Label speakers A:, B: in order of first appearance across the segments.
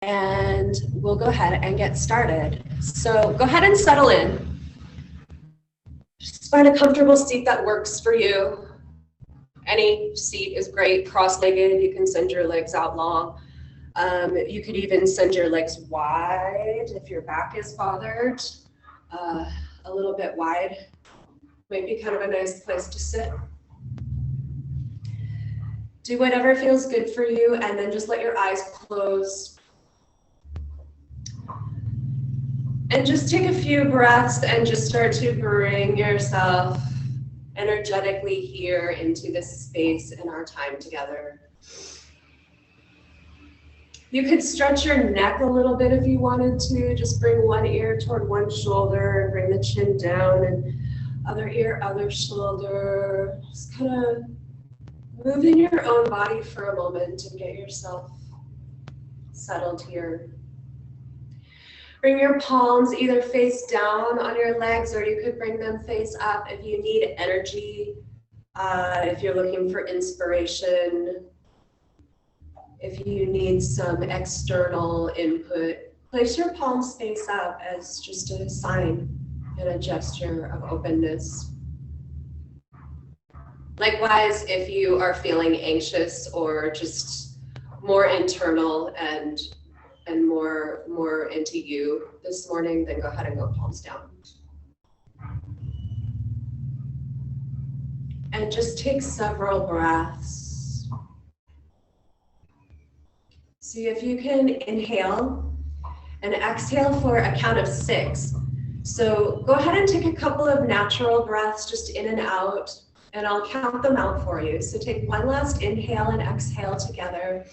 A: And we'll go ahead and get started. So go ahead and settle in. Just find a comfortable seat that works for you. Any seat is great. Cross-legged, you can send your legs out long. You could even send your legs wide if your back is bothered. A little bit wide might be kind of a nice place to sit. Do whatever feels good for you, and then just let your eyes close. And just take a few breaths and just start to bring yourself energetically here into this space in our time together. You could stretch your neck a little bit if you wanted to. Just bring one ear toward one shoulder and bring the chin down, and other ear, other shoulder. Just kind of move in your own body for a moment and get yourself settled here. Bring your palms either face down on your legs, or you could bring them face up if you need energy, if you're looking for inspiration, if you need some external input. Place your palms face up as just a sign and a gesture of openness. Likewise, if you are feeling anxious or just more internal and more into you this morning, then go ahead and go palms down. And just take several breaths. See if you can inhale and exhale for a count of 6. So go ahead and take a couple of natural breaths just in and out, and I'll count them out for you. So take one last inhale and exhale together.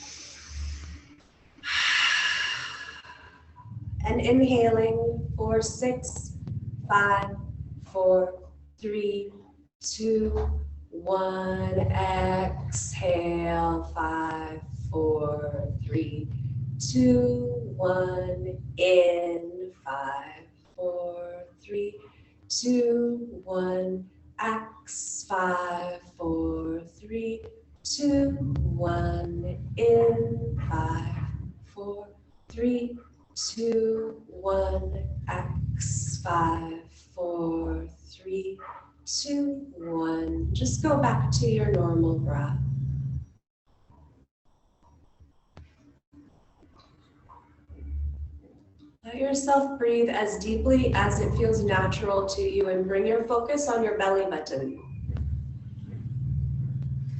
A: And inhaling for 6, 5, 4, 3, 2, 1. Exhale, 5, 4, 3, 2, 1. In, 5, 4, 3, 2, 1. X, 5, 4, 3, 2, 1. In, 5, 4, 3, 2, 1. X, 5, 4, 3, 2, 1. Just go back to your normal breath. Let yourself breathe as deeply as it feels natural to you, and bring your focus on your belly button.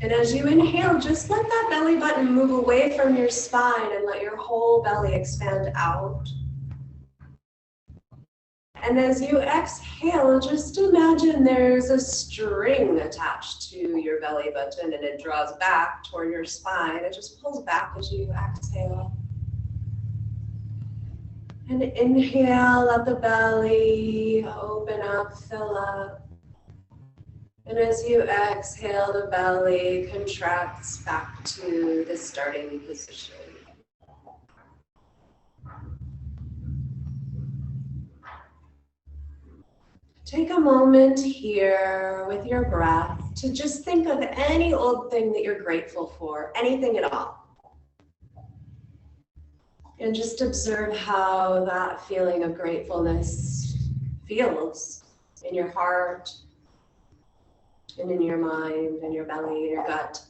A: And as you inhale, just let that belly button move away from your spine and let your whole belly expand out. And as you exhale, just imagine there's a string attached to your belly button, and it draws back toward your spine. It just pulls back as you exhale. And inhale, let the belly open up, fill up. And as you exhale, the belly contracts back to the starting position. Take a moment here with your breath to just think of any old thing that you're grateful for, anything at all. And just observe how that feeling of gratefulness feels in your heart, and in your mind, and your belly, your gut.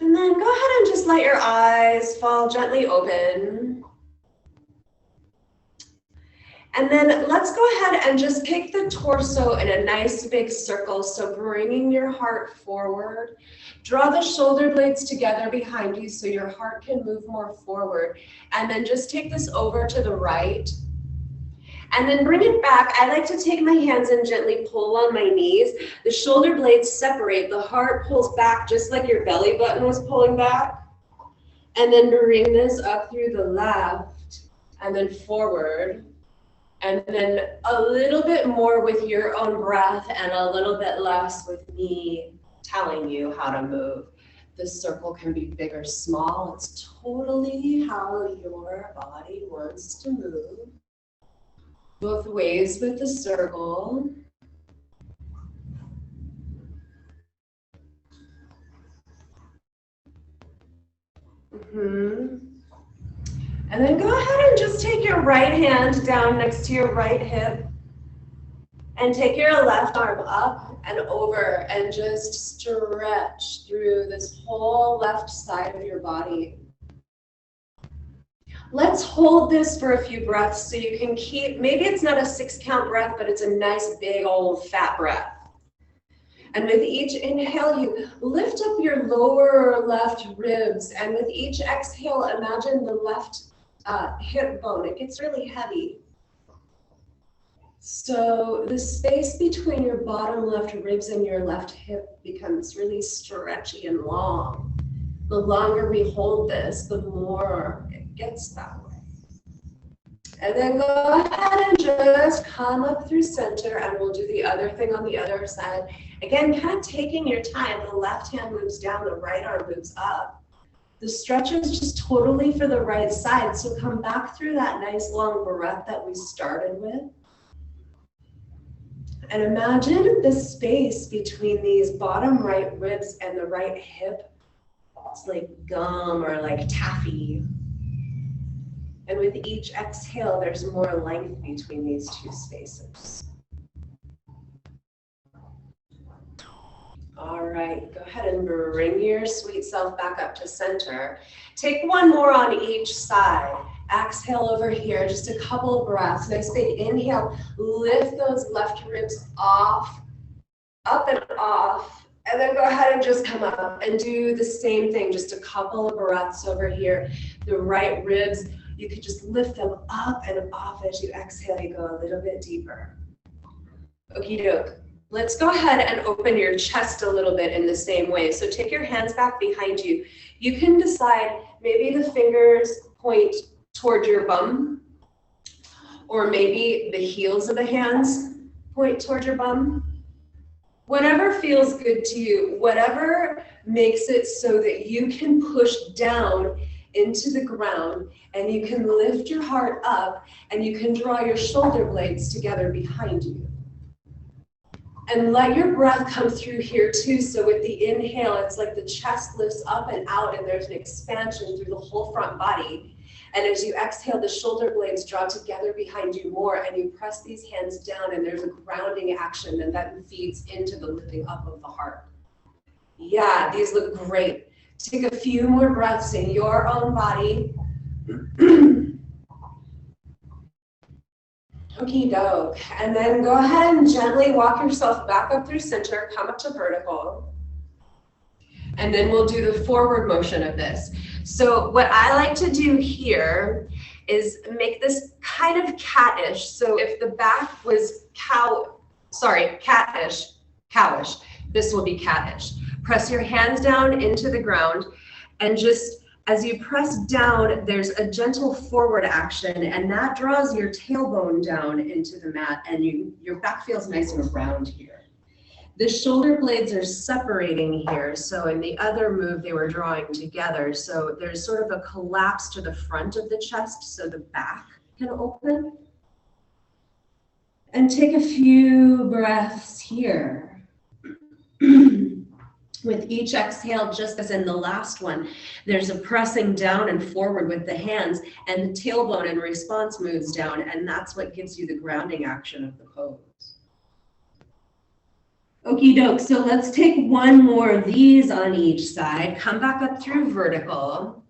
A: And then go ahead and just let your eyes fall gently open. And then let's go ahead and just pick the torso in a nice big circle. So bringing your heart forward, draw the shoulder blades together behind you so your heart can move more forward. And then just take this over to the right. And then bring it back. I like to take my hands and gently pull on my knees. The shoulder blades separate. The heart pulls back just like your belly button was pulling back. And then bring this up through the left and then forward. And then a little bit more with your own breath and a little bit less with me telling you how to move. The circle can be big or small. It's totally how your body wants to move. Both ways with the circle. And then go ahead and just take your right hand down next to your right hip and take your left arm up and over and just stretch through this whole left side of your body. Let's hold this for a few breaths so you can keep, maybe it's not a 6-count breath, but it's a nice big old fat breath. And with each inhale, you lift up your lower left ribs, and with each exhale, imagine the left hip bone. It gets really heavy. So the space between your bottom left ribs and your left hip becomes really stretchy and long. The longer we hold this, the more it gets that way. And then go ahead and just come up through center, and we'll do the other thing on the other side. Again, kind of taking your time. The left hand moves down, the right arm moves up. The stretch is just totally for the right side, so come back through that nice long breath that we started with. And imagine the space between these bottom right ribs and the right hip. It's like gum or like taffy. And with each exhale, there's more length between these two spaces. All right, go ahead and bring your sweet self back up to center. Take one more on each side. Exhale over here, just a couple of breaths. Nice big inhale, lift those left ribs off, up and off. And then go ahead and just come up and do the same thing, just a couple of breaths over here. The right ribs, you could just lift them up and off as you exhale. You go a little bit deeper. Okie doke. Let's go ahead and open your chest a little bit in the same way. So take your hands back behind you. You can decide, maybe the fingers point toward your bum, or maybe the heels of the hands point toward your bum. Whatever feels good to you, whatever makes it so that you can push down into the ground and you can lift your heart up and you can draw your shoulder blades together behind you. And let your breath come through here too. So with the inhale, it's like the chest lifts up and out and there's an expansion through the whole front body. And as you exhale, the shoulder blades draw together behind you more, and you press these hands down, and there's a grounding action, and that feeds into the lifting up of the heart. Yeah, these look great. Take a few more breaths in your own body. Okie doke. And then go ahead and gently walk yourself back up through center, come up to vertical. And then we'll do the forward motion of this. So what I like to do here is make this kind of cat-ish. So if the back was cat-ish, cowish, this will be cat-ish. Press your hands down into the ground, and just as you press down, there's a gentle forward action, and that draws your tailbone down into the mat, and your back feels nice and round here. The shoulder blades are separating here, so in the other move they were drawing together, so there's sort of a collapse to the front of the chest so the back can open. And take a few breaths here. With each exhale, just as in the last one, there's a pressing down and forward with the hands, and the tailbone in response moves down, and that's what gives you the grounding action of the pose. Okie doke, so let's take one more of these on each side. Come back up through vertical.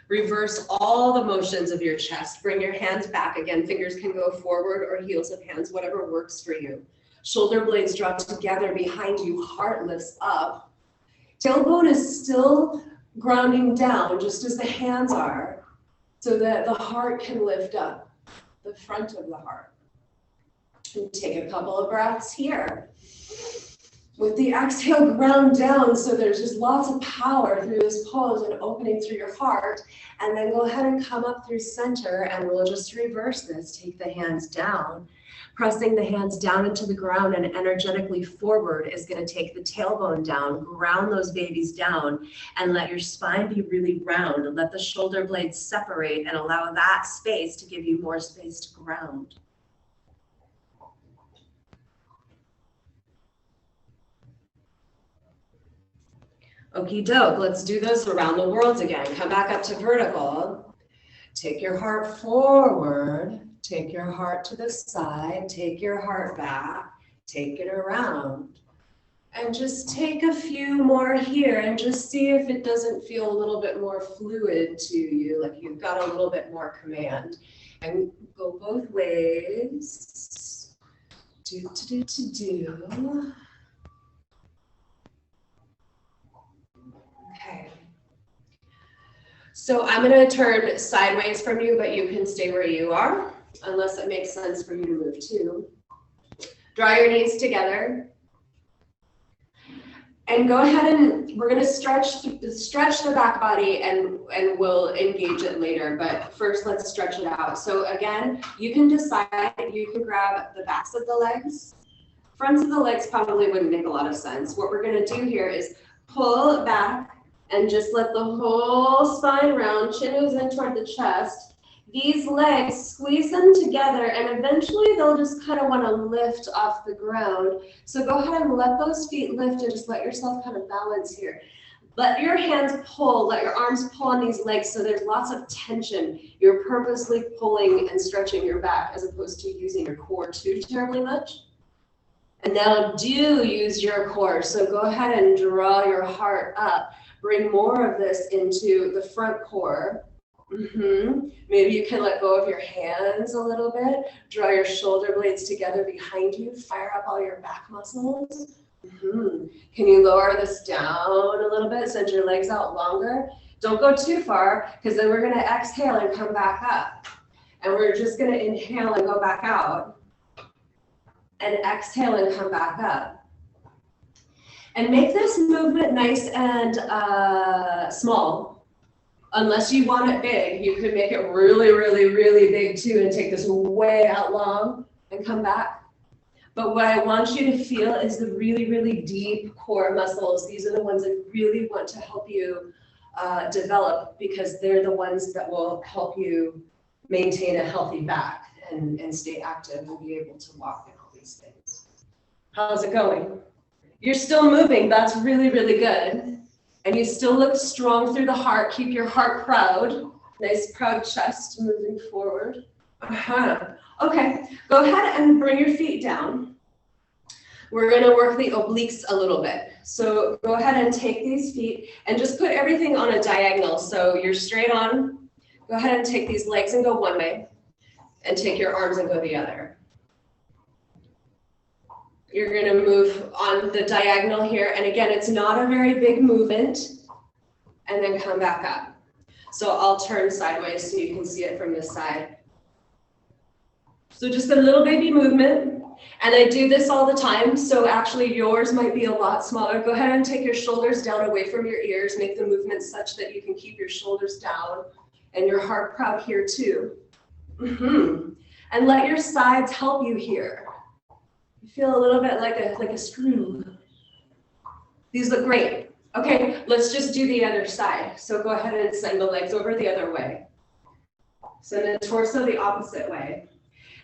A: Reverse all the motions of your chest. Bring your hands back again. Fingers can go forward or heels of hands, whatever works for you. Shoulder blades draw together behind you. Heart lifts up. Tailbone is still grounding down, just as the hands are, so that the heart can lift up, the front of the heart. And take a couple of breaths here. With the exhale, ground down, so there's just lots of power through this pose and opening through your heart. And then go ahead and come up through center, and we'll just reverse this. Take the hands down. Pressing the hands down into the ground and energetically forward is going to take the tailbone down, ground those babies down, and let your spine be really round. Let the shoulder blades separate and allow that space to give you more space to ground. Okie doke, let's do those around the worlds again. Come back up to vertical. Take your heart forward. Take your heart to the side. Take your heart back. Take it around. And just take a few more here and just see if it doesn't feel a little bit more fluid to you, like you've got a little bit more command. And go both ways. Do. Okay. So I'm going to turn sideways from you, but you can stay where you are, unless it makes sense for you to move too. Draw your knees together. And go ahead and we're going to stretch the back body and we'll engage it later. But first, let's stretch it out. So again, you can decide, you can grab the backs of the legs. Fronts of the legs probably wouldn't make a lot of sense. What we're going to do here is pull back and just let the whole spine round, chin moves in toward the chest. These legs, squeeze them together, and eventually they'll just kind of want to lift off the ground. So go ahead and let those feet lift and just let yourself kind of balance here. Let your hands pull, let your arms pull on these legs so there's lots of tension. You're purposely pulling and stretching your back as opposed to using your core too terribly much. And now do use your core. So go ahead and draw your heart up. Bring more of this into the front core. Maybe you can let go of your hands a little bit. Draw your shoulder blades together behind you. Fire up all your back muscles. Can you lower this down a little bit? Send your legs out longer. Don't go too far, because then we're going to exhale and come back up. And we're just going to inhale and go back out. And exhale and come back up. And make this movement nice and small. Unless you want it big, you could make it really, really, really big too and take this way out long and come back. But what I want you to feel is the really, really deep core muscles. These are the ones that really want to help you develop, because they're the ones that will help you maintain a healthy back and stay active and be able to walk and all these things. How's it going? You're still moving. That's really, really good. And you still look strong through the heart. Keep your heart proud. Nice proud chest moving forward. Okay, go ahead and bring your feet down. We're going to work the obliques a little bit. So go ahead and take these feet and just put everything on a diagonal. So you're straight on. Go ahead and take these legs and go one way, and take your arms and go the other. You're going to move on the diagonal here. And again, it's not a very big movement. And then come back up. So I'll turn sideways so you can see it from this side. So just a little baby movement. And I do this all the time. So actually yours might be a lot smaller. Go ahead and take your shoulders down away from your ears. Make the movement such that you can keep your shoulders down and your heart proud here too. And let your sides help you here. You feel a little bit like a screw. These look great. Okay, let's just do the other side. So go ahead and send the legs over the other way. Send the torso the opposite way.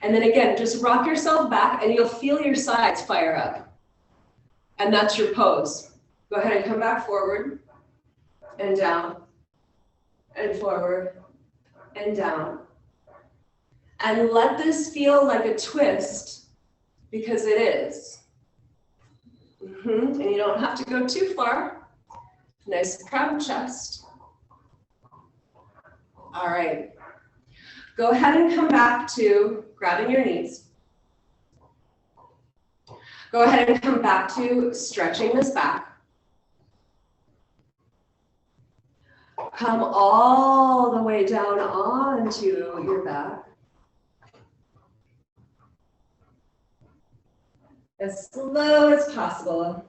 A: And then again, just rock yourself back and you'll feel your sides fire up. And that's your pose. Go ahead and come back forward and down and forward and down. And let this feel like a twist. Because it is. And you don't have to go too far. Nice proud chest. All right. Go ahead and come back to grabbing your knees. Go ahead and come back to stretching this back. Come all the way down onto your back. As slow as possible.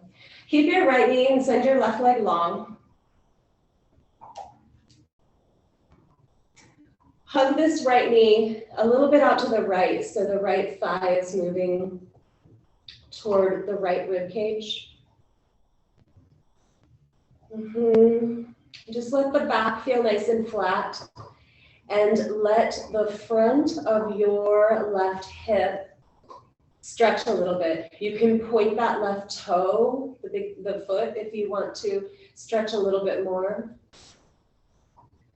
A: Keep your right knee and send your left leg long. Hug this right knee a little bit out to the right, so the right thigh is moving toward the right rib cage. Just let the back feel nice and flat, and let the front of your left hip Stretch a little bit. You can point that left toe, the foot, if you want to stretch a little bit more.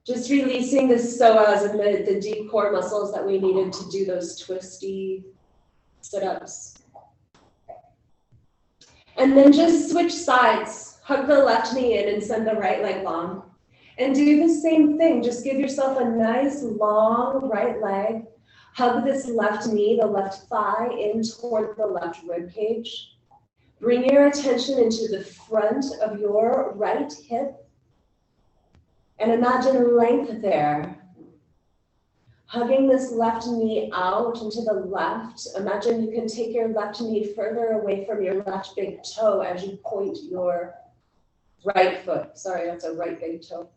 A: Just releasing the psoas and the deep core muscles that we needed to do those twisty sit-ups. And then just switch sides. Hug the left knee in and send the right leg long. And do the same thing. Just give yourself a nice long right leg. Hug this left knee, the left thigh, in toward the left rib cage. Bring your attention into the front of your right hip. And imagine length there. Hugging this left knee out into the left. Imagine you can take your left knee further away from your left big toe as you point your right foot. Sorry, that's a right big toe.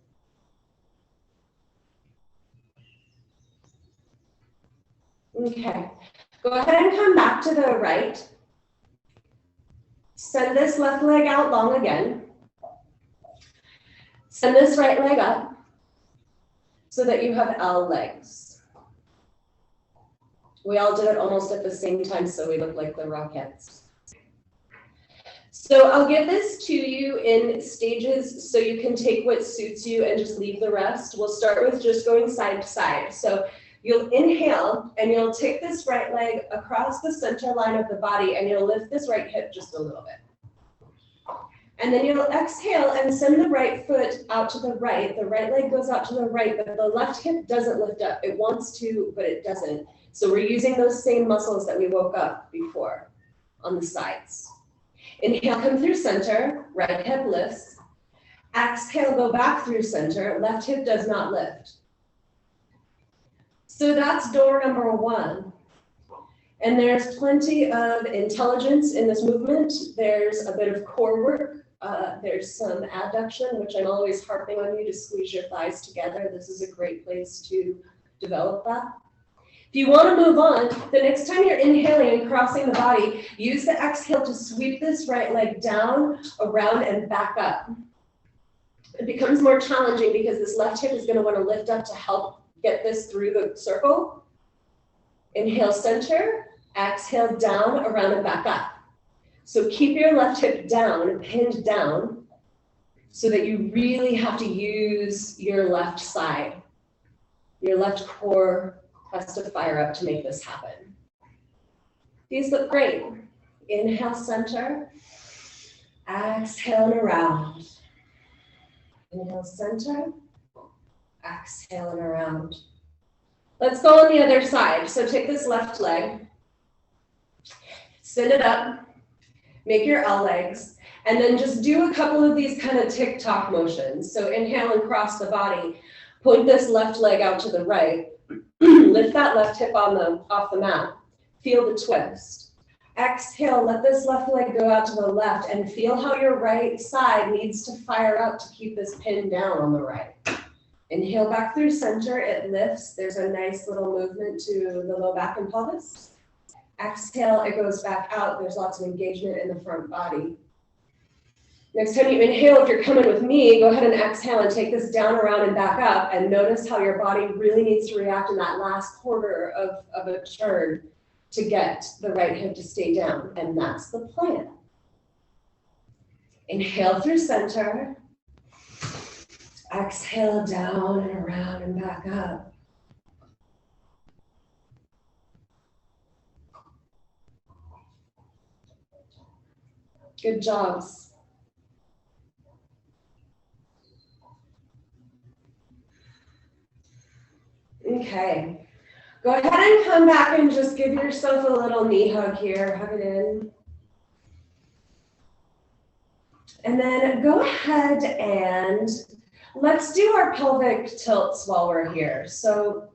A: Okay, go ahead and come back to the right. Send this left leg out long again. Send this right leg up so that you have L legs. We all did it almost at the same time, so we look like the Rockettes. So I'll give this to you in stages so you can take what suits you and just leave the rest. We'll start with just going side to side. So you'll inhale and you'll take this right leg across the center line of the body and you'll lift this right hip just a little bit. And then you'll exhale and send the right foot out to the right. The right leg goes out to the right, but the left hip doesn't lift up. It wants to, but it doesn't. So we're using those same muscles that we woke up before on the sides. Inhale, come through center, right hip lifts. Exhale, go back through center, left hip does not lift. So that's door number one. And there's plenty of intelligence in this movement. There's a bit of core work. There's some adduction, which I'm always harping on you to squeeze your thighs together. This is a great place to develop that. If you want to move on, the next time you're inhaling and crossing the body, use the exhale to sweep this right leg down, around, and back up. It becomes more challenging because this left hip is going to want to lift up to help get this through the circle. Inhale, center. Exhale, down, around, and back up. So keep your left hip down, pinned down, so that you really have to use your left side. Your left core has to fire up to make this happen. These look great. Inhale, center. Exhale, and around. Inhale, center. Exhale, and around. Let's go on the other side. So take this left leg. Send it up. Make your L legs. And then just do a couple of these kind of tick-tock motions. So inhale and cross the body. Point this left leg out to the right. Lift that left hip off the mat. Feel the twist. Exhale, let this left leg go out to the left and feel how your right side needs to fire up to keep this pin down on the right. Inhale back through center, it lifts. There's a nice little movement to the low back and pelvis. Exhale, it goes back out. There's lots of engagement in the front body. Next time you inhale, if you're coming with me, go ahead and exhale and take this down, around, and back up, and notice how your body really needs to react in that last quarter of a turn to get the right hip to stay down, and that's the plan. Inhale through center. Exhale down and around and back up. Good jobs. Okay. Go ahead and come back and just give yourself a little knee hug here. Hug it in. And then go ahead and let's do our pelvic tilts while we're here. So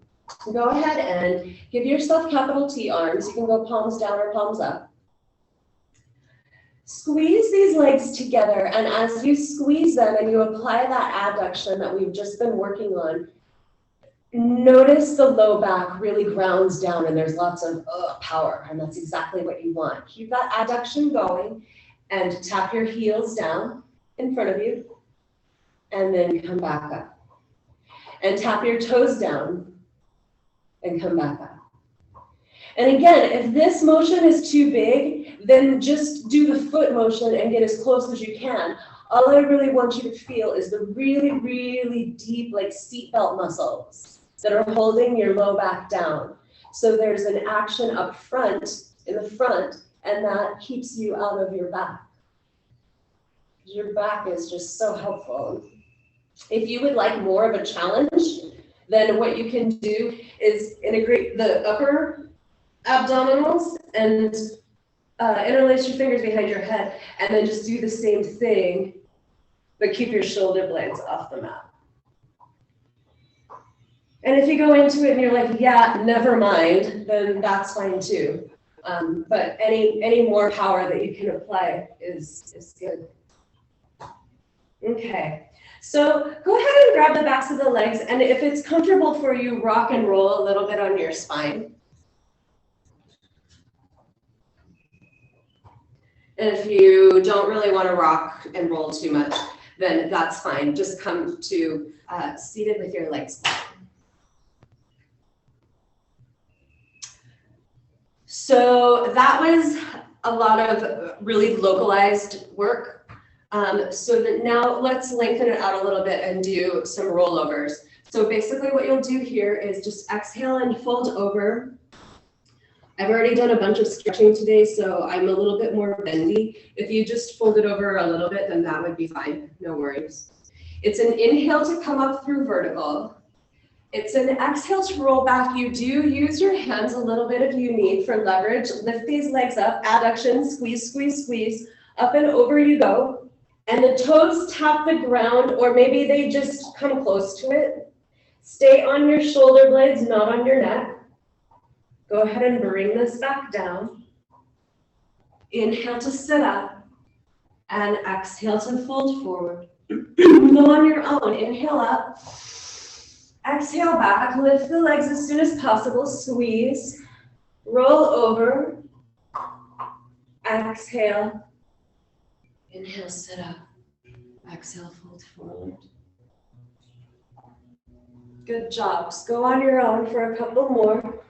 A: go ahead and give yourself capital T arms. You can go palms down or palms up. Squeeze these legs together, and as you squeeze them and you apply that adduction that we've just been working on, notice the low back really grounds down and there's lots of power, and that's exactly what you want. Keep that adduction going and tap your heels down in front of you and then come back up. And tap your toes down and come back up. And again, if this motion is too big, then just do the foot motion and get as close as you can. All I really want you to feel is the really, really deep, like seatbelt muscles that are holding your low back down. So there's an action up front, in the front, and that keeps you out of your back. Your back is just so helpful. If you would like more of a challenge, then what you can do is integrate the upper abdominals and interlace your fingers behind your head, and then just do the same thing, but keep your shoulder blades off the mat. And if you go into it and you're like, yeah, never mind, then that's fine too. But any more power that you can apply is good. Okay, so go ahead and grab the backs of the legs, and if it's comfortable for you, rock and roll a little bit on your spine. And if you don't really want to rock and roll too much, then that's fine. Just come to seated with your legs back. So that was a lot of really localized work. So that now let's lengthen it out a little bit and do some rollovers. So basically what you'll do here is just exhale and fold over. I've already done a bunch of stretching today, so I'm a little bit more bendy. If you just fold it over a little bit, then that would be fine, no worries. It's an inhale to come up through vertical. It's an exhale to roll back. You do use your hands a little bit if you need for leverage. Lift these legs up, adduction, squeeze, squeeze, squeeze. Up and over you go. And the toes tap the ground, or maybe they just come close to it. Stay on your shoulder blades, not on your neck. Go ahead and bring this back down. Inhale to sit up, and exhale to fold forward. Go on your own. Inhale up. Exhale back. Lift the legs as soon as possible. Squeeze. Roll over. Exhale. Inhale, sit up. Exhale, fold forward. Good job. Just go on your own for a couple more.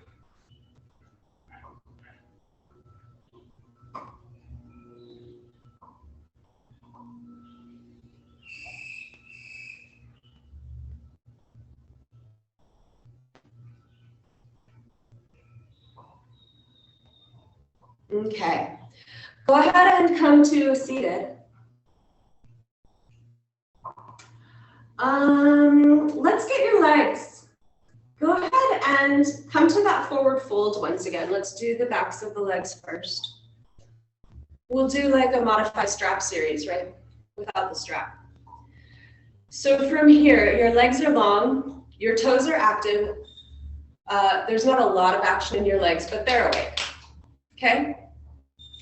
A: Okay. Go ahead and come to seated. Let's get your legs. Go ahead and come to that forward fold once again. Let's do the backs of the legs first. We'll do like a modified strap series, right? Without the strap. So from here, your legs are long, your toes are active. There's not a lot of action in your legs, but they're awake. Okay?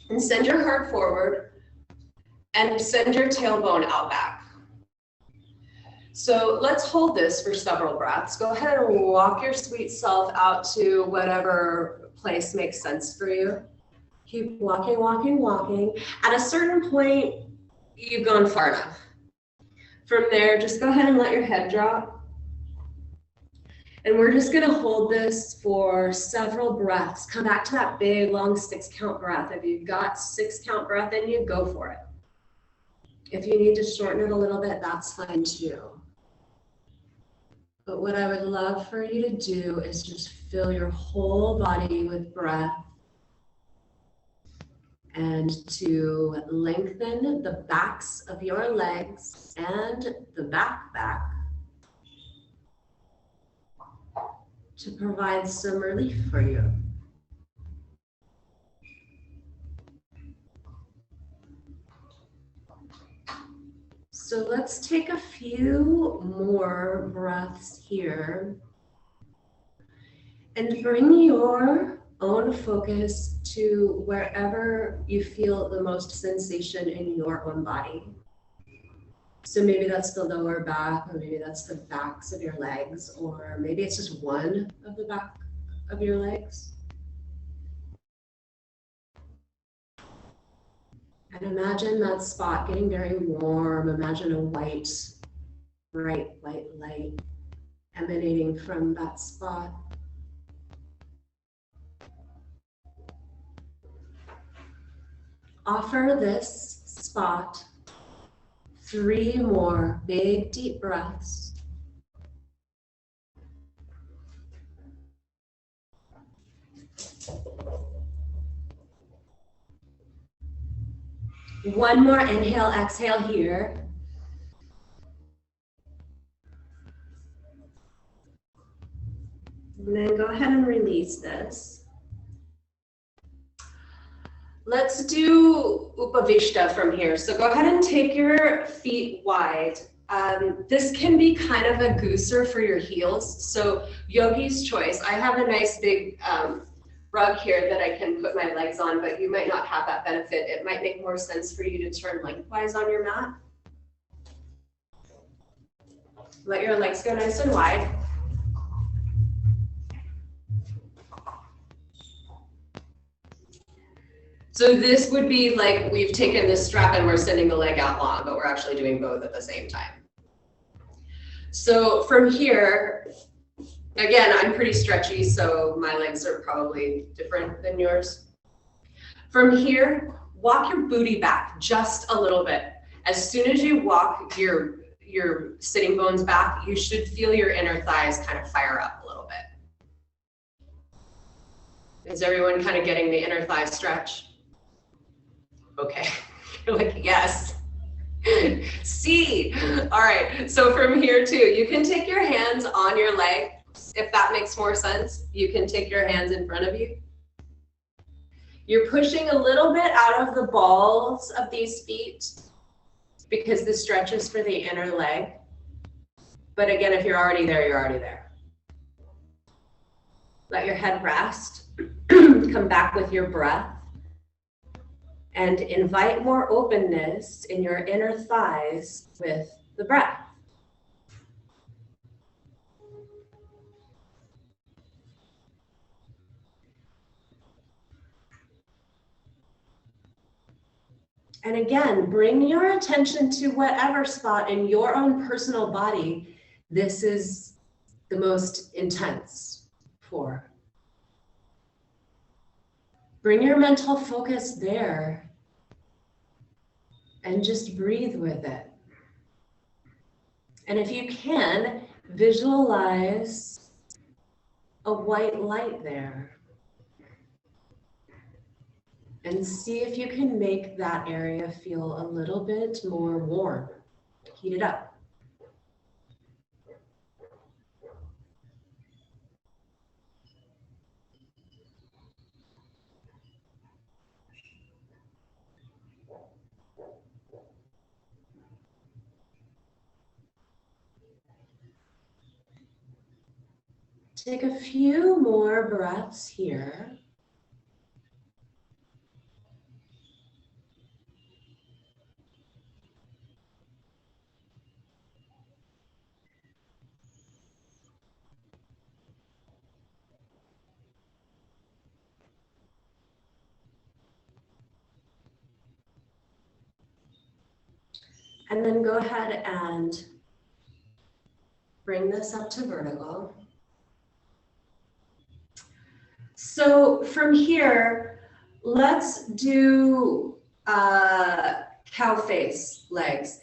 A: And send your heart forward and send your tailbone out back. So let's hold this for several breaths. Go ahead and walk your sweet self out to whatever place makes sense for you. Keep walking, walking, walking. At a certain point, you've gone far enough. From there, just go ahead and let your head drop. And we're just gonna hold this for several breaths. Come back to that big, long 6-count breath. If you've got 6-count breath in you, go for it. If you need to shorten it a little bit, that's fine too. But what I would love for you to do is just fill your whole body with breath and to lengthen the backs of your legs and the back to provide some relief for you. So let's take a few more breaths here and bring your own focus to wherever you feel the most sensation in your own body. So maybe that's the lower back, or maybe that's the backs of your legs, or maybe it's just one of the back of your legs. And imagine that spot getting very warm. Imagine a white, bright white light emanating from that spot. Offer this spot 3 more big deep breaths. One more inhale, exhale here. And then go ahead and release this. Let's do Upavishta from here. So go ahead and take your feet wide. This can be kind of a gooser for your heels. So yogi's choice. I have a nice big rug here that I can put my legs on, but you might not have that benefit. It might make more sense for you to turn lengthwise on your mat. Let your legs go nice and wide. So this would be like we've taken this strap and we're sending the leg out long, but we're actually doing both at the same time. So from here, again, I'm pretty stretchy, so my legs are probably different than yours. From here, walk your booty back just a little bit. As soon as you walk your sitting bones back, you should feel your inner thighs kind of fire up a little bit. Is everyone kind of getting the inner thigh stretch? Okay, you're like, yes. See, all right, so from here too, you can take your hands on your leg. If that makes more sense, you can take your hands in front of you. You're pushing a little bit out of the balls of these feet because this stretches for the inner leg. But again, if you're already there, you're already there. Let your head rest. Come back with your breath. And invite more openness in your inner thighs with the breath. And again, bring your attention to whatever spot in your own personal body this is the most intense for. Bring your mental focus there and just breathe with it. And if you can, visualize a white light there. And see if you can make that area feel a little bit more warm. Heat it up. Take a few more breaths here. And then go ahead and bring this up to vertical. So from here, let's do cow face legs.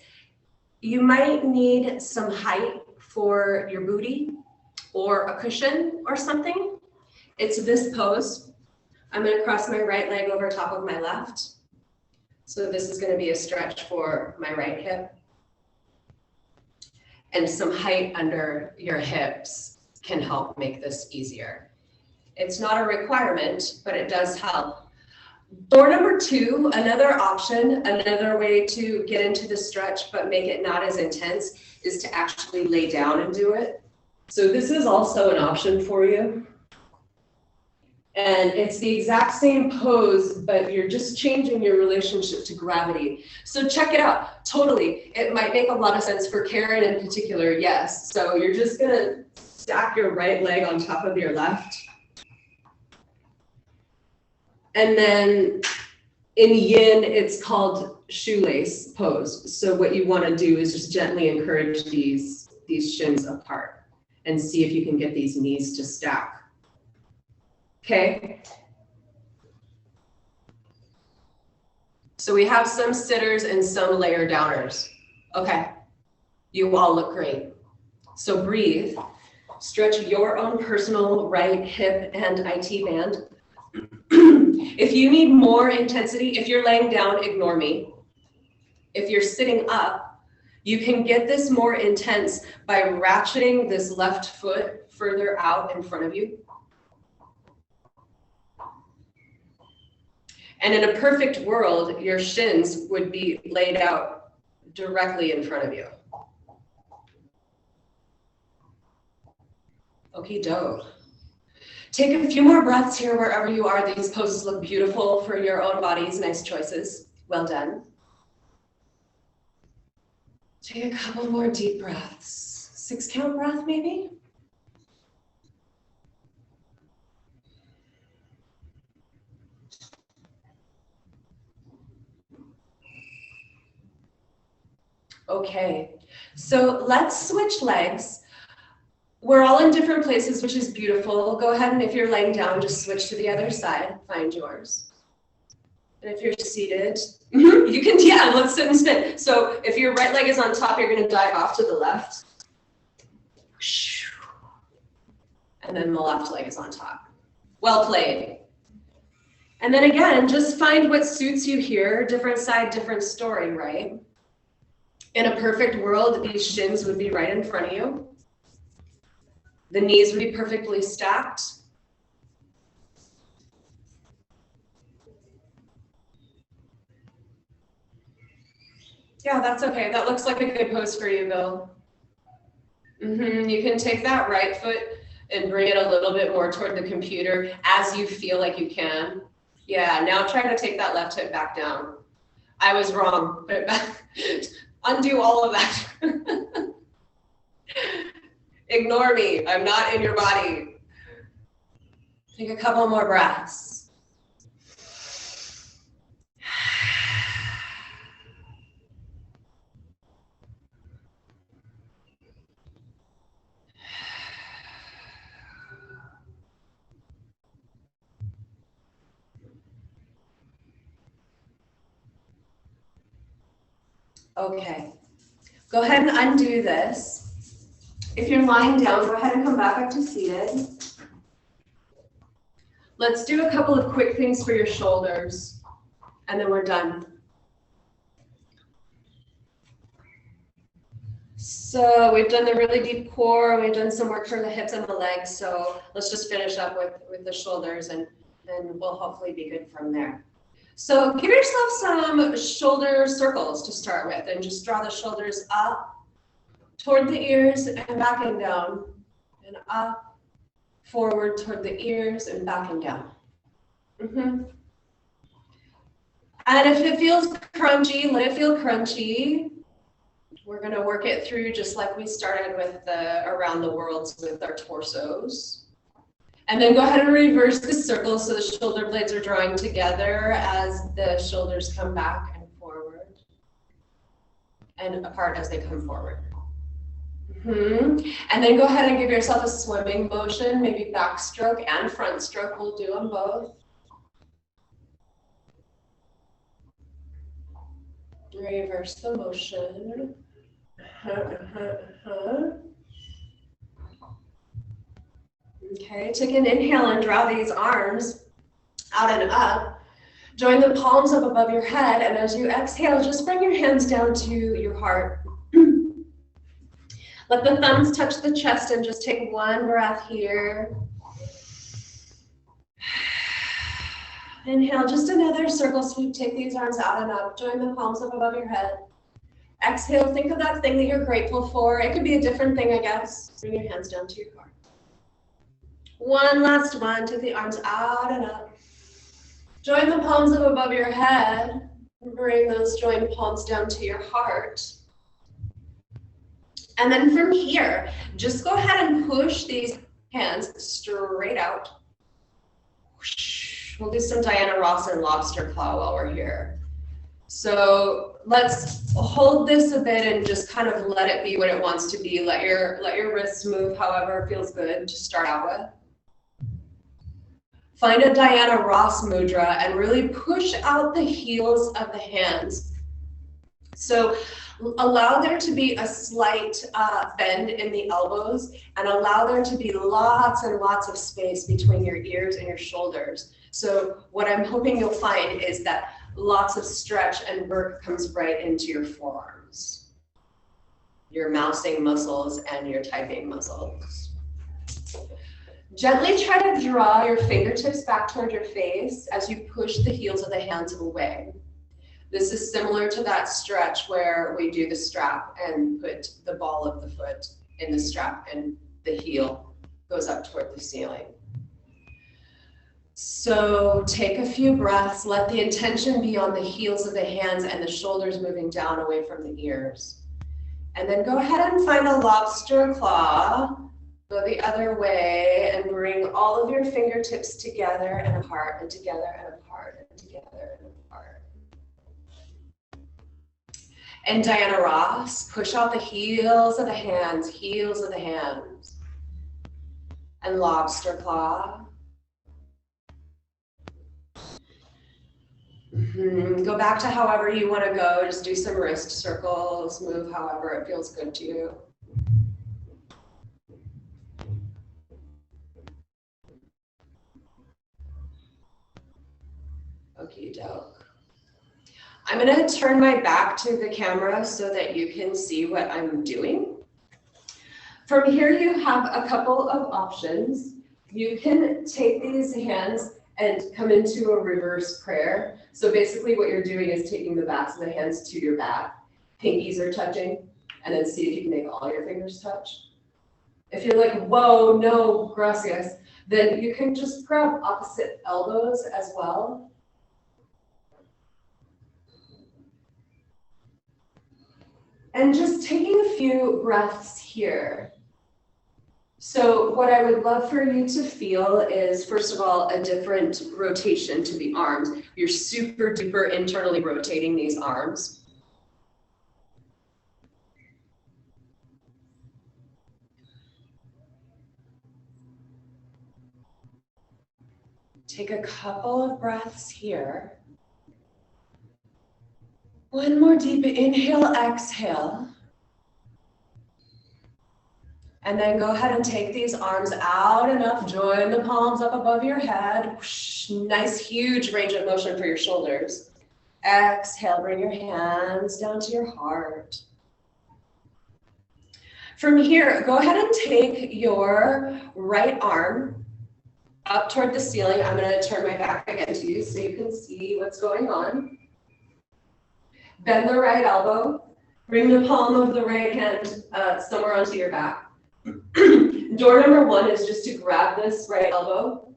A: You might need some height for your booty or a cushion or something. It's this pose. I'm going to cross my right leg over top of my left. So this is going to be a stretch for my right hip. And some height under your hips can help make this easier. It's not a requirement, but it does help. Door number 2, another option, another way to get into the stretch but make it not as intense is to actually lay down and do it. So this is also an option for you. And it's the exact same pose, but you're just changing your relationship to gravity. So check it out, totally. It might make a lot of sense for Karen in particular, yes. So you're just gonna stack your right leg on top of your left. And then in yin, it's called shoelace pose. So what you wanna do is just gently encourage these shins apart and see if you can get these knees to stack. Okay. So we have some sitters and some layer downers. Okay, you all look great. So breathe, stretch your own personal right hip and IT band. If you need more intensity, if you're laying down, ignore me. If you're sitting up, you can get this more intense by ratcheting this left foot further out in front of you. And in a perfect world, your shins would be laid out directly in front of you. Okie doke. Take a few more breaths here wherever you are. These poses look beautiful for your own bodies. Nice choices. Well done. Take a couple more deep breaths. 6 count breath maybe. Okay, so let's switch legs. We're all in different places, which is beautiful. Go ahead and if you're laying down, just switch to the other side, find yours. And if you're seated, you can, yeah, let's sit and spin. So if your right leg is on top, you're gonna dive off to the left. And then the left leg is on top. Well played. And then again, just find what suits you here. Different side, different story, right? In a perfect world, these shins would be right in front of you. The knees would be perfectly stacked. Yeah, that's okay. That looks like a good pose for you, Bill. You can take that right foot and bring it a little bit more toward the computer as you feel like you can. Yeah, now try to take that left hip back down. I was wrong. Put it back. Undo all of that. Ignore me. I'm not in your body. Take a couple more breaths. Okay, go ahead and undo this. If you're lying down, go ahead and come back up to seated. Let's do a couple of quick things for your shoulders, and then we're done. So we've done the really deep core, we've done some work for the hips and the legs, so let's just finish up with the shoulders, and then we'll hopefully be good from there. So give yourself some shoulder circles to start with, and just draw the shoulders up toward the ears and back and down, and up, forward toward the ears and back and down. And if it feels crunchy, let it feel crunchy. We're gonna work it through just like we started with the around the worlds with our torsos. And then go ahead and reverse the circle so the shoulder blades are drawing together as the shoulders come back and forward and apart as they come forward. And then go ahead and give yourself a swimming motion, maybe backstroke and front stroke. We'll do them both. Reverse the motion. Okay, take an inhale and draw these arms out and up. Join the palms up above your head, and as you exhale, just bring your hands down to your heart. Let the thumbs touch the chest and just take one breath here. Inhale, just another circle sweep. Take these arms out and up. Join the palms up above your head. Exhale, think of that thing that you're grateful for. It could be a different thing, I guess. Bring your hands down to your heart. One last one. Take the arms out and up. Join the palms up above your head. Bring those joined palms down to your heart. And then from here, just go ahead and push these hands straight out. We'll do some Diana Ross and lobster claw while we're here. So let's hold this a bit and just kind of let it be what it wants to be. Let your wrists move however feels good to start out with. Find a Diana Ross mudra and really push out the heels of the hands. So allow there to be a slight bend in the elbows and allow there to be lots and lots of space between your ears and your shoulders. So what I'm hoping you'll find is that lots of stretch and work comes right into your forearms, your mousing muscles and your typing muscles. Gently try to draw your fingertips back toward your face as you push the heels of the hands away. This is similar to that stretch where we do the strap and put the ball of the foot in the strap and the heel goes up toward the ceiling. So take a few breaths, let the intention be on the heels of the hands and the shoulders moving down away from the ears. And then go ahead and find a lobster claw. Go the other way and bring all of your fingertips together and apart and together and apart and together and apart. And Diana Ross, push out the heels of the hands, heels of the hands. And lobster claw. Go back to however you want to go. Just do some wrist circles, move however it feels good to you. Okie doke. I'm going to turn my back to the camera so that you can see what I'm doing. From here, you have a couple of options. You can take these hands and come into a reverse prayer. So basically what you're doing is taking the backs of the hands to your back. Pinkies are touching, and then see if you can make all your fingers touch. If you're like, whoa, no, gracias, then you can just grab opposite elbows as well. And just taking a few breaths here. So what I would love for you to feel is, first of all, a different rotation to the arms. You're super duper internally rotating these arms. Take a couple of breaths here. One more deep inhale, exhale. And then go ahead and take these arms out enough, join the palms up above your head. Nice, huge range of motion for your shoulders. Exhale, bring your hands down to your heart. From here, go ahead and take your right arm up toward the ceiling. I'm going to turn my back again to you so you can see what's going on. Bend the right elbow. Bring the palm of the right hand somewhere onto your back. Door number one is just to grab this right elbow.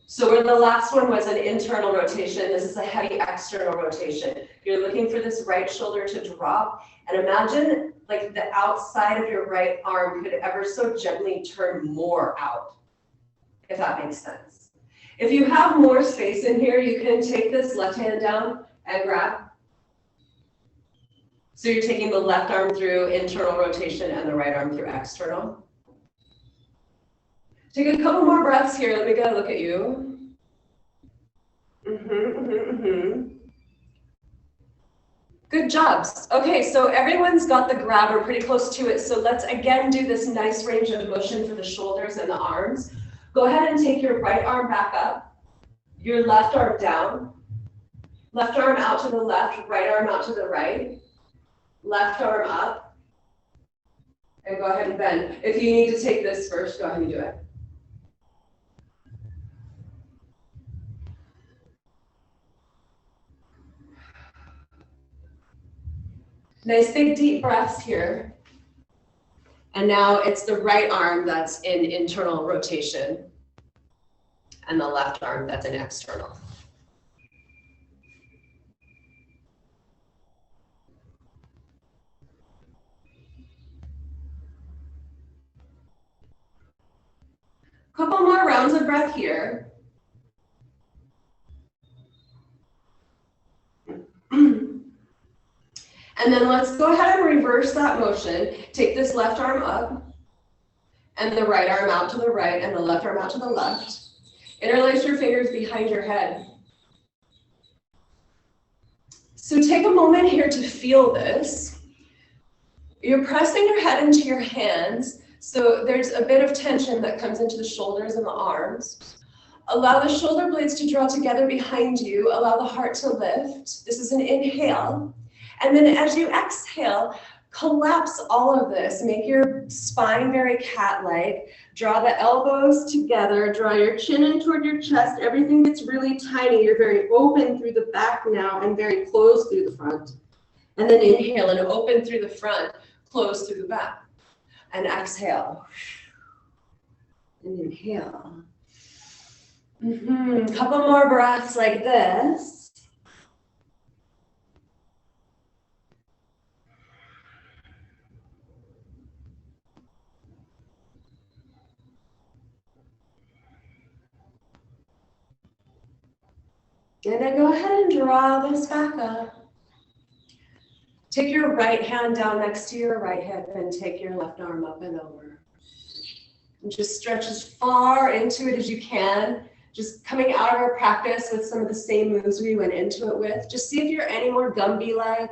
A: So where the last one was an internal rotation, this is a heavy external rotation. You're looking for this right shoulder to drop, and imagine like the outside of your right arm could ever so gently turn more out, if that makes sense. If you have more space in here, you can take this left hand down and grab. So you're taking the left arm through internal rotation and the right arm through external. Take a couple more breaths here. Let me get a look at you. Good jobs. Okay, so everyone's got the grab. We're pretty close to it. So let's again do this nice range of motion for the shoulders and the arms. Go ahead and take your right arm back up, your left arm down, left arm out to the left, right arm out to the right, left arm up, and go ahead and bend. If you need to take this first, go ahead and do it. Nice big deep breaths here. And now it's the right arm that's in internal rotation and the left arm that's in external. Couple more rounds of breath here. And then let's go ahead and reverse that motion. Take this left arm up And the right arm out to the right and the left arm out to the left. Interlace your fingers behind your head. So take a moment here to feel this. You're pressing your head into your hands, so there's a bit of tension that comes into the shoulders and the arms. Allow the shoulder blades to draw together behind you. Allow the heart to lift. This is an inhale. And then as you exhale, collapse all of this. Make your spine very cat-like. Draw the elbows together. Draw your chin in toward your chest. Everything gets really tiny. You're very open through the back now and very closed through the front. And then inhale and open through the front, close through the back. And exhale. And inhale. Couple more breaths like this. And then go ahead and draw this back up. Take your right hand down next to your right hip and take your left arm up and over. And just stretch as far into it as you can. Just coming out of our practice with some of the same moves we went into it with. Just see if you're any more Gumby-like,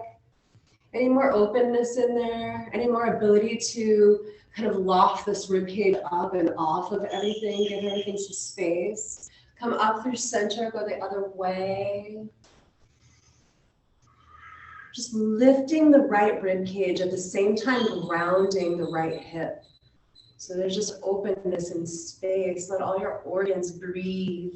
A: any more openness in there, any more ability to kind of loft this ribcage up and off of everything, give everything some space. Come up through center, go the other way. Just lifting the right rib cage at the same time grounding the right hip. So there's just openness and space. Let all your organs breathe.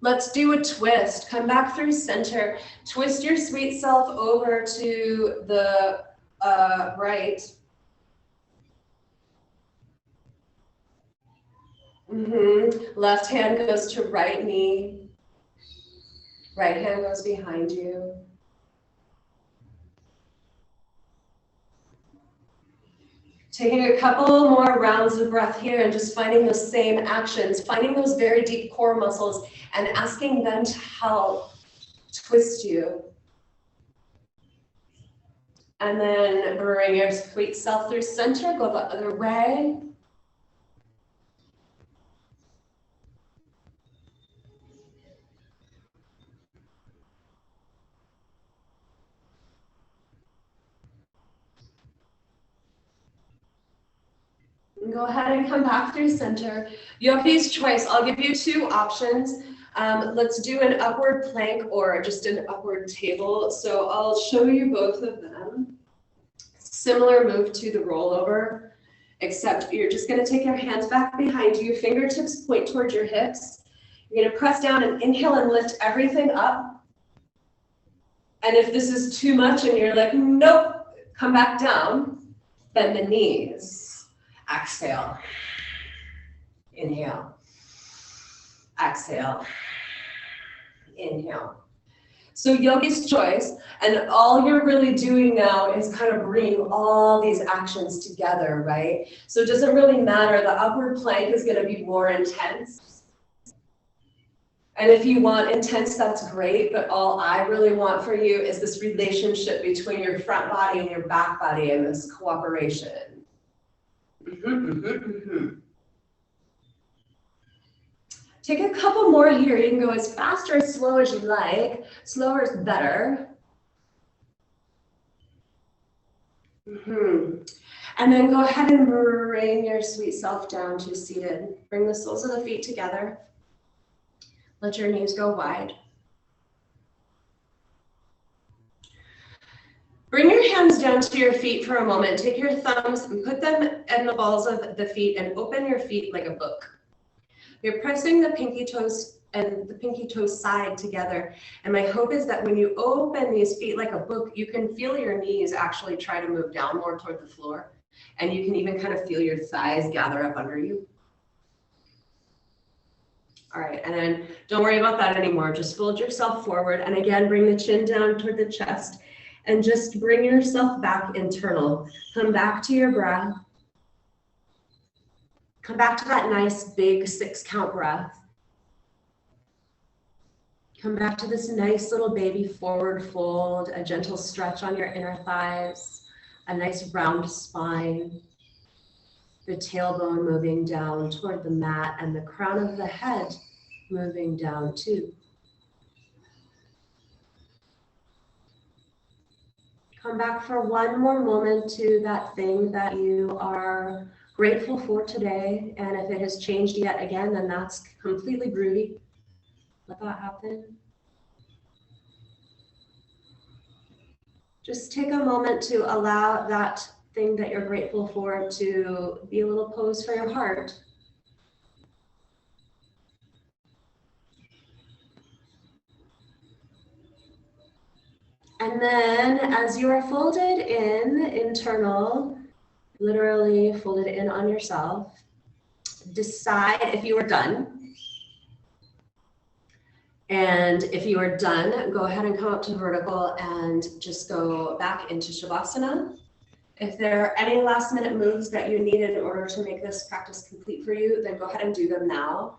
A: Let's do a twist. Come back through center. Twist your sweet self over to the right. Left hand goes to right knee. Right hand goes behind you. Taking a couple more rounds of breath here and just finding those same actions, finding those very deep core muscles and asking them to help twist you. And then bring your sweet self through center, go the other way. Go ahead and come back through center. Yogi's choice. I'll give you two options. Let's do an upward plank or just an upward table. So I'll show you both of them. Similar move to the rollover, except you're just going to take your hands back behind you. Fingertips point towards your hips. You're going to press down and inhale and lift everything up. And if this is too much and you're like, nope, come back down, bend the knees. Exhale, inhale, exhale, inhale. So yogi's choice, and all you're really doing now is kind of bringing all these actions together, right? So it doesn't really matter. The upward plank is going to be more intense. And if you want intense, that's great, but all I really want for you is this relationship between your front body and your back body and this cooperation. Take a couple more here. You can go as fast or as slow as you like. Slower is better. And then go ahead and bring your sweet self down to seated. Bring the soles of the feet together. Let your knees go wide. Bring your hands down to your feet for a moment. Take your thumbs and put them in the balls of the feet and open your feet like a book. You're pressing the pinky toes and the pinky toes side together. And my hope is that when you open these feet like a book, you can feel your knees actually try to move down more toward the floor. And you can even kind of feel your thighs gather up under you. All right, and then don't worry about that anymore. Just fold yourself forward. And again, bring the chin down toward the chest. And just bring yourself back internal. Come back to your breath. Come back to that nice big 6 count breath. Come back to this nice little baby forward fold, a gentle stretch on your inner thighs, a nice round spine. The tailbone moving down toward the mat and the crown of the head moving down too. Come back for one more moment to that thing that you are grateful for today. And if it has changed yet again, then that's completely groovy. Let that happen. Just take a moment to allow that thing that you're grateful for to be a little pose for your heart. And then as you are folded in, internal, literally folded in on yourself, decide if you are done. And if you are done, go ahead and come up to vertical and just go back into Shavasana. If there are any last minute moves that you need in order to make this practice complete for you, then go ahead and do them now.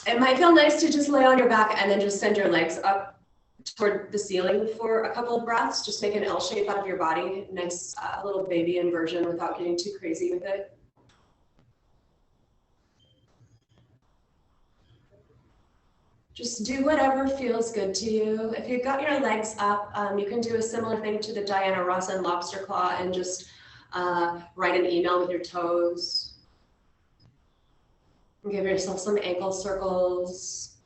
A: It might feel nice to just lay on your back and then just send your legs up toward the ceiling for a couple of breaths. Just make an L shape out of your body. Nice little baby inversion without getting too crazy with it. Just do whatever feels good to you. If you've got your legs up, you can do a similar thing to the Diana Ross and lobster claw and just write an email with your toes. Give yourself some ankle circles.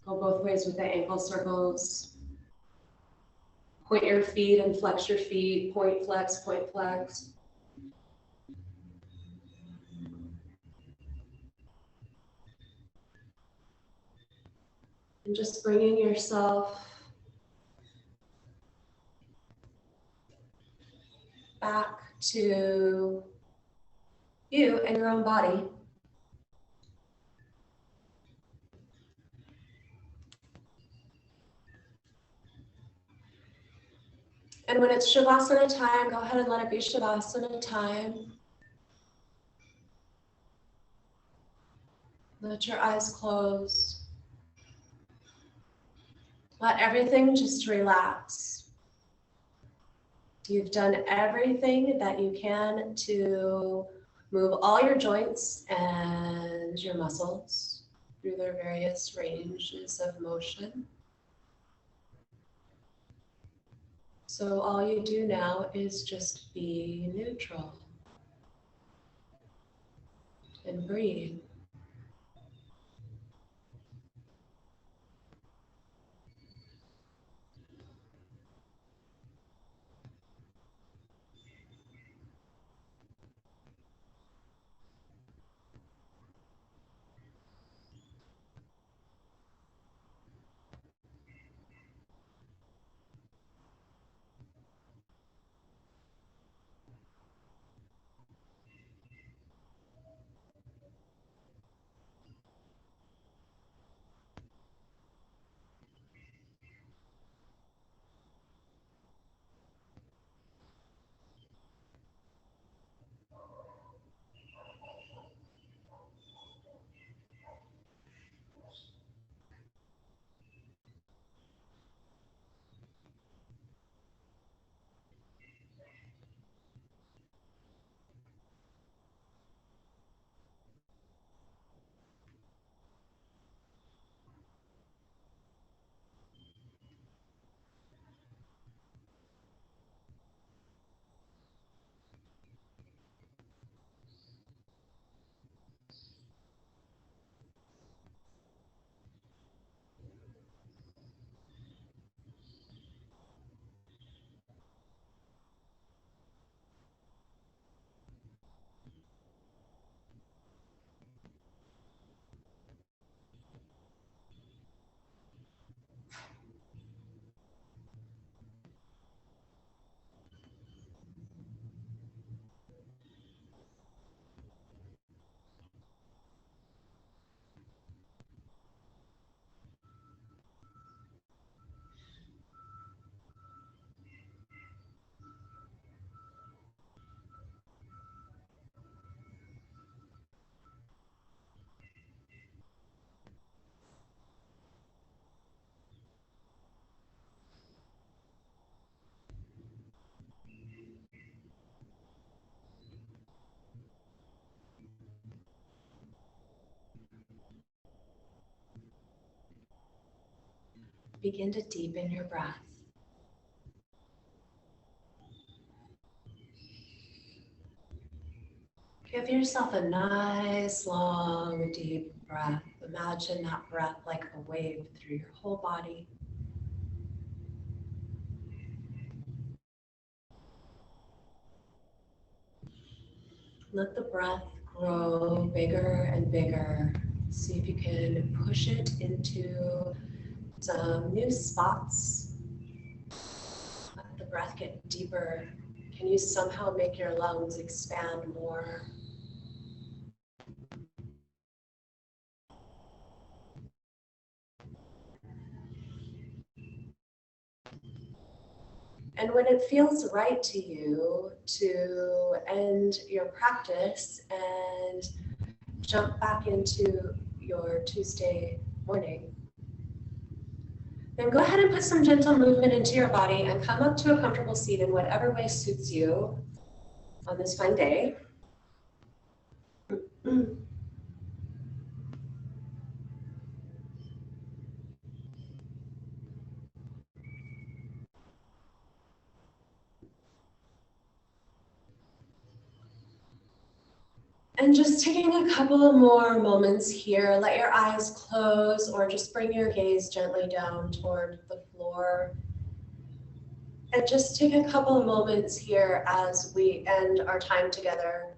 A: Go both ways with the ankle circles. Point your feet and flex your feet. Point, flex, point, flex. And just bringing yourself back to you and your own body. And when it's Shavasana time, go ahead and let it be Shavasana time. Let your eyes close. Let everything just relax. You've done everything that you can to move all your joints and your muscles through their various ranges of motion. So all you do now is just be neutral and breathe. Begin to deepen your breath. Give yourself a nice, long, deep breath. Imagine that breath like a wave through your whole body. Let the breath grow bigger and bigger. See if you can push it into some new spots. Let the breath get deeper. Can you somehow make your lungs expand more? And when it feels right to you to end your practice and jump back into your Tuesday morning, then go ahead and put some gentle movement into your body and come up to a comfortable seat in whatever way suits you on this fine day. And just taking a couple of more moments here, let your eyes close or just bring your gaze gently down toward the floor. And just take a couple of moments here as we end our time together.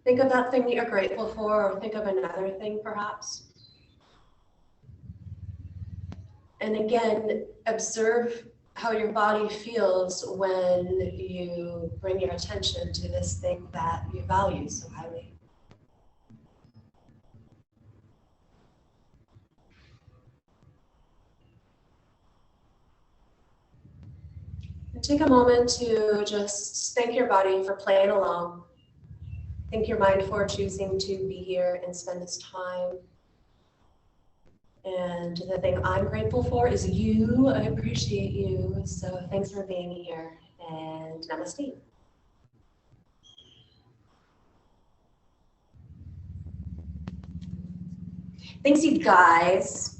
A: Think of that thing that you're grateful for, or think of another thing perhaps. And again, observe how your body feels when you bring your attention to this thing that you value so highly. And take a moment to just thank your body for playing along. Thank your mind for choosing to be here and spend this time. And the thing I'm grateful for is you. I appreciate you. So thanks for being here, and namaste. Thanks, you guys.